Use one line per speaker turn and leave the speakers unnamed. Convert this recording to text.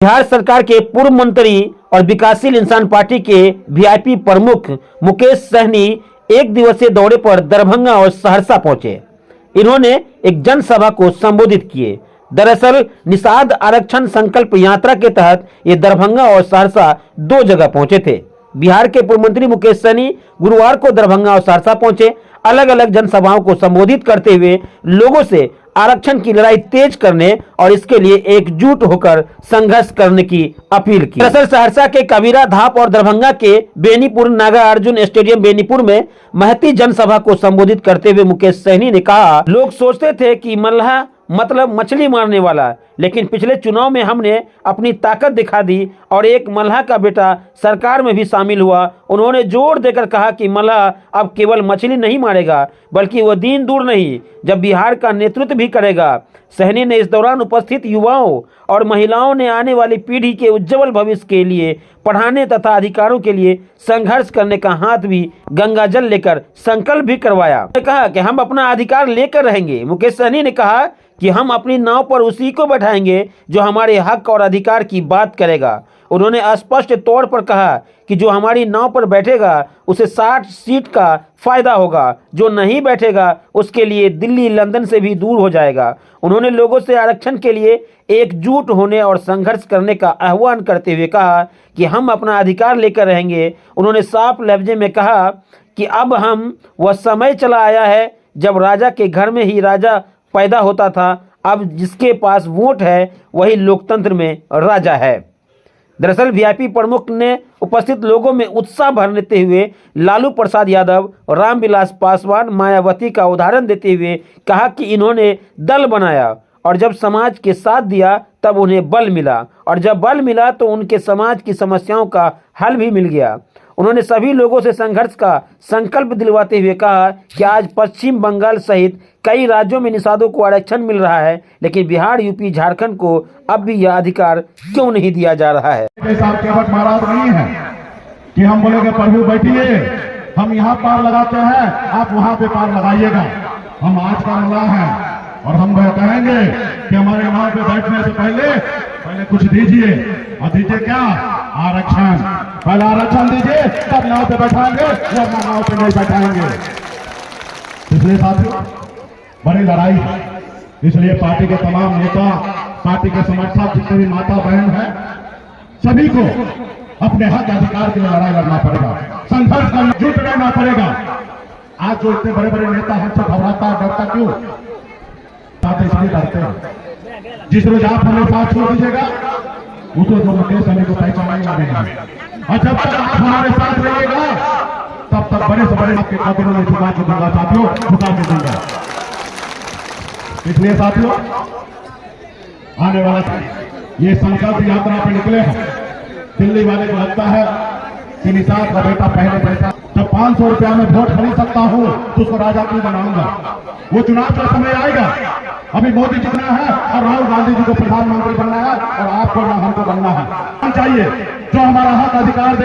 बिहार सरकार के पूर्व मंत्री और विकासशील इंसान पार्टी के वीआईपी प्रमुख मुकेश सहनी एक दिवसीय दौरे पर दरभंगा और सहरसा पहुंचे। इन्होंने एक जनसभा को संबोधित किए। दरअसल निषाद आरक्षण संकल्प यात्रा के तहत ये दरभंगा और सहरसा दो जगह पहुंचे थे। बिहार के पूर्व मंत्री मुकेश सहनी गुरुवार को दरभंगा और सहरसा पहुंचे। अलग अलग जनसभाओं को संबोधित करते हुए लोगों से आरक्षण की लड़ाई तेज करने और इसके लिए एकजुट होकर संघर्ष करने की अपील की। दरअसल सहरसा के कबीरा धाप और दरभंगा के बेनीपुर नागार्जुन स्टेडियम बेनीपुर में महती जनसभा को संबोधित करते हुए मुकेश सहनी ने कहा, लोग सोचते थे कि मल्लाह मतलब मछली मारने वाला, लेकिन पिछले चुनाव में हमने अपनी ताकत दिखा दी और एक मल्लाह का बेटा सरकार में भी शामिल हुआ। उन्होंने जोर देकर कहा कि मल्लाह अब केवल मछली नहीं मारेगा बल्कि वह दिन दूर नहीं जब बिहार का नेतृत्व भी करेगा। सहनी ने इस दौरान उपस्थित युवाओं और महिलाओं ने आने वाली पीढ़ी के उज्जवल भविष्य के लिए पढ़ाने तथा अधिकारों के लिए संघर्ष करने का हाथ भी गंगाजल लेकर संकल्प भी करवाया। उन्होंने कहा कि हम अपना अधिकार लेकर रहेंगे। मुकेश सहनी ने कहा कि हम अपनी नाव पर उसी को बैठाएंगे जो हमारे हक और अधिकार की बात करेगा। उन्होंने स्पष्ट तौर पर कहा कि जो हमारी नाव पर बैठेगा उसे 60 सीट का फायदा होगा, जो नहीं बैठेगा उसके लिए दिल्ली लंदन से भी दूर हो जाएगा। उन्होंने लोगों से आरक्षण के लिए एकजुट होने और संघर्ष करने का आह्वान करते हुए कहा कि हम अपना अधिकार लेकर रहेंगे। उन्होंने साफ लफ्ज़ में कहा कि अब वह समय चला आया है जब राजा के घर में ही राजा पैदा होता था। अब जिसके पास वोट है वही लोकतंत्र में राजा है। दरअसल वीआईपी प्रमुख ने उपस्थित लोगों में उत्साह भरते हुए लालू प्रसाद यादव, रामविलास पासवान, मायावती का उदाहरण देते हुए कहा कि इन्होंने दल बनाया और जब समाज के साथ दिया तब उन्हें बल मिला और जब बल मिला तो उनके समाज की समस्याओं का हल भी मिल गया। उन्होंने सभी लोगों से संघर्ष का संकल्प दिलवाते हुए कहा कि आज पश्चिम बंगाल सहित कई राज्यों में निषादों को आरक्षण मिल रहा है, लेकिन बिहार, यूपी, झारखंड को अब भी यह अधिकार क्यों नहीं दिया जा रहा है।
महाराज नहीं है कि हम बोलेंगे प्रभु बैठिए, हम यहाँ पार लगाते हैं, आप वहाँ पे पार लगाइएगा। हम आज का मल्लाह है और हम वह कहेंगे कि हमारे नाव पे बैठने से पहले कुछ दीजिए। और दीजिए क्या? आरक्षण। पहले आरक्षण दीजिए तब नाव पे बैठाएंगे, वरना नाव पे नहीं बैठाएंगे। इसलिए साथियों बड़ी लड़ाई है। इसलिए पार्टी के तमाम नेता, पार्टी के समर्थक, जितने भी माता बहन हैं, सभी को अपने हक अधिकार के लिए लड़ाई लड़ना पड़ेगा, संघर्ष करना, जुट रहना पड़ेगा। आज जो इतने बड़े बड़े नेता हमसे घबराता डरता क्यों? इसलिए डरते हैं। जिस रोज आप हमें साथ छोड़ दीजिएगा उस रोज मुकेश सहनी को पहचानेगा नहीं। और जब तक आप हमारे साथ रहिएगा तब तक बड़े से बड़े आपके कदमों में झुका के दूंगा साथियों, झुका के दूंगा। इसलिए साथियों आने वाला ये संकल्प यात्रा पे निकले हैं। दिल्ली वाले को लगता है कि निषाद का बेटा पहले पैसा जब 500 रुपया में वोट खरीद सकता हूं तो उसको राजा क्यों बनाऊंगा? वो चुनाव का समय आएगा। अभी मोदी जीतना है और राहुल गांधी जी को प्रधानमंत्री बनना है और आपको ना हमको बनना है। चाहिए जो हमारा हक अधिकार